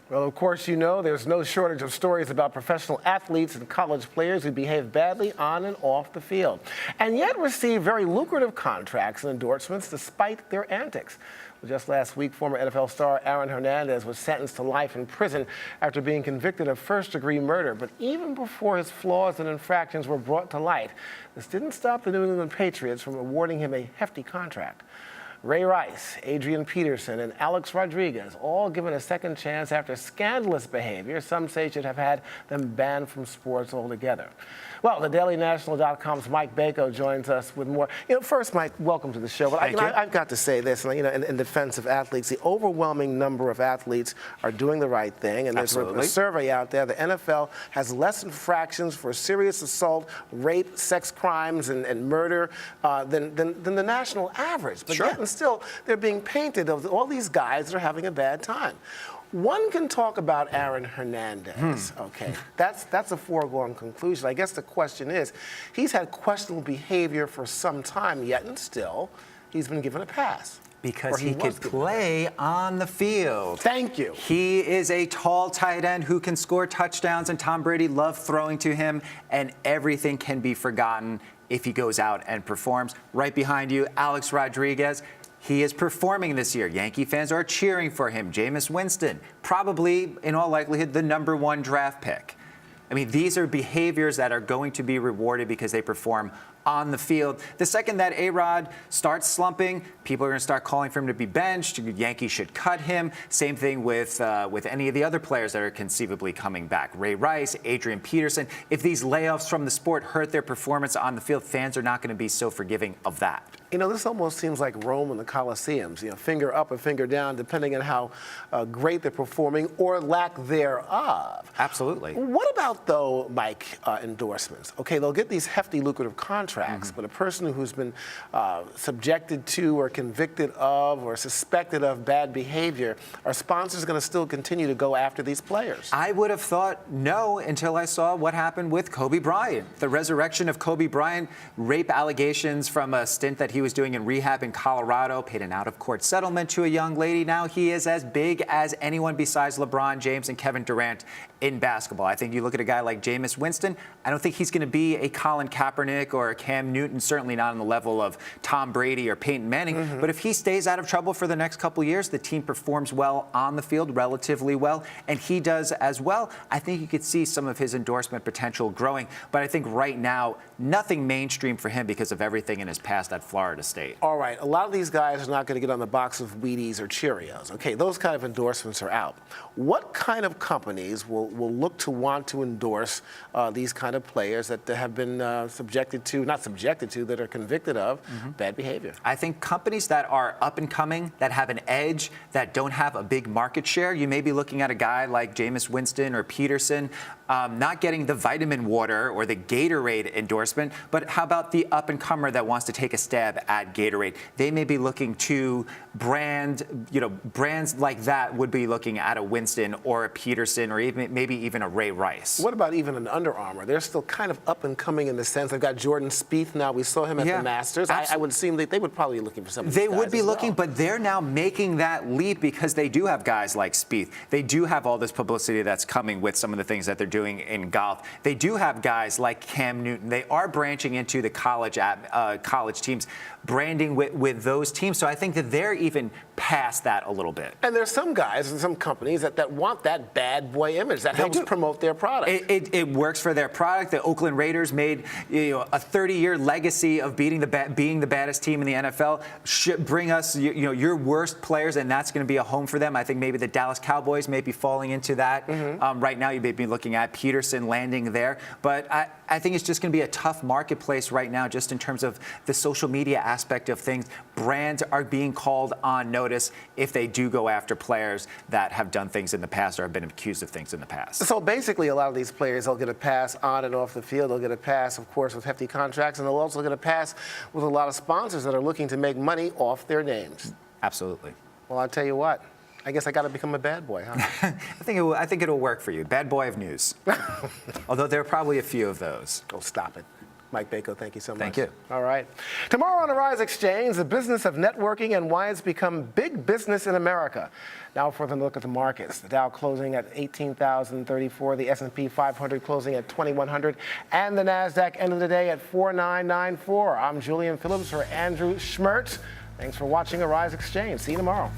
Well, of course, you know there's no shortage of stories about professional athletes and college players who behave badly on and off the field, and yet receive very lucrative contracts and endorsements despite their antics. Well, just last week, former NFL star Aaron Hernandez was sentenced to life in prison after being convicted of first-degree murder. But even before his flaws and infractions were brought to light, this didn't stop the New England Patriots from awarding him a hefty contract. Ray Rice, Adrian Peterson, and Alex Rodriguez, all given a second chance after scandalous behavior some say should have had them banned from sports altogether. Well, the DailyNational.com's Mike Bako joins us with more. First, Mike, welcome to the show. But I've got to say this, in defense of athletes, the overwhelming number of athletes are doing the right thing. And there's a survey out there. The NFL has less infractions for serious assault, rape, sex crimes, and murder than the national average. But yet and still, they're being painted of all these guys that are having a bad time. One can talk about Aaron Hernandez, okay? That's a foregone conclusion. I guess the question is, he's had questionable behavior for some time, yet and still, he's been given a pass. Because he could play on the field. Thank you. He is a tall tight end who can score touchdowns, and Tom Brady loved throwing to him, and everything can be forgotten if he goes out and performs. Right behind you, Alex Rodriguez. He is performing this year. Yankee fans are cheering for him. Jameis Winston, probably, in all likelihood, the #1 draft pick. I mean, these are behaviors that are going to be rewarded because they perform on the field. The second that A-Rod starts slumping, people are going to start calling for him to be benched. Yankees should cut him. Same thing with any of the other players that are conceivably coming back. Ray Rice, Adrian Peterson. If these layoffs from the sport hurt their performance on the field, fans are not going to be so forgiving of that. This almost seems like Rome and the Colosseums. Finger up or finger down, depending on how great they're performing or lack thereof. Absolutely. What about, though, Mike, endorsements? Okay, they'll get these hefty, lucrative contracts, but a person who's been subjected to or convicted of or suspected of bad behavior, are sponsors going to still continue to go after these players? I would have thought no until I saw what happened with Kobe Bryant. The resurrection of Kobe Bryant, rape allegations from a stint that he was doing in rehab in Colorado, paid an out-of-court settlement to a young lady. Now he is as big as anyone besides LeBron James and Kevin Durant in basketball. I think you look at a guy like Jameis Winston, I don't think he's going to be a Colin Kaepernick or a Cam Newton, certainly not on the level of Tom Brady or Peyton Manning. But if he stays out of trouble for the next couple of years, the team performs well on the field, relatively well, and he does as well, I think you could see some of his endorsement potential growing. But I think right now, nothing mainstream for him because of everything in his past at Florida State. All right, a lot of these guys are not going to get on the box of Wheaties or Cheerios. Okay, those kind of endorsements are out. What kind of companies will look to want to endorse these kind of players that have been that are convicted of bad behavior? I think companies that are up and coming, that have an edge, that don't have a big market share, you may be looking at a guy like Jameis Winston or Peterson, not getting the vitamin water or the Gatorade endorsement, but how about the up-and-comer that wants to take a stab at Gatorade? They may be looking to brands like that would be looking at a Winston or a Peterson or maybe even a Ray Rice. What about even an Under Armour? They're still kind of up and coming in the sense they've got Jordan Spieth now. We saw him at the Masters. I would assume that they would probably be looking for some of these guys. They would be looking, but they're now making that leap because they do have guys like Spieth. They do have all this publicity that's coming with some of the things that they're doing in golf. They do have guys like Cam Newton. They are branching into the college teams, branding with those teams. So I think that they're even past that a little bit. And there's some guys and some companies that want that bad boy image that helps promote their product. It works for their product. The Oakland Raiders made a 30-year legacy of being the baddest team in the NFL. Bring us your worst players, and that's going to be a home for them. I think maybe the Dallas Cowboys may be falling into that. Right now, you may be looking at Peterson landing there. But I think it's just going to be a tough marketplace right now, just in terms of the social media aspect of things. Brands are being called on notice if they do go after players that have done things in the past or have been accused of things in the past. So basically, a lot of these players, they'll get a pass on and off the field. They'll get a pass, of course, with hefty contracts, and they'll also get a pass with a lot of sponsors that are looking to make money off their names. Absolutely. Well, I'll tell you what. I guess I got to become a bad boy, huh? I think it'll work for you. Bad boy of news. Although there are probably a few of those. Oh, stop it. Mike Bako, thank you so much. Thank you. All right. Tomorrow on the Rise Exchange, the business of networking and why it's become big business in America. Now for the look at the markets. The Dow closing at 18,034, the S&P 500 closing at 2,100, and the NASDAQ ended the day at 4,994. I'm Julian Phillips for Andrew Schmertz. Thanks for watching the Rise Exchange. See you tomorrow.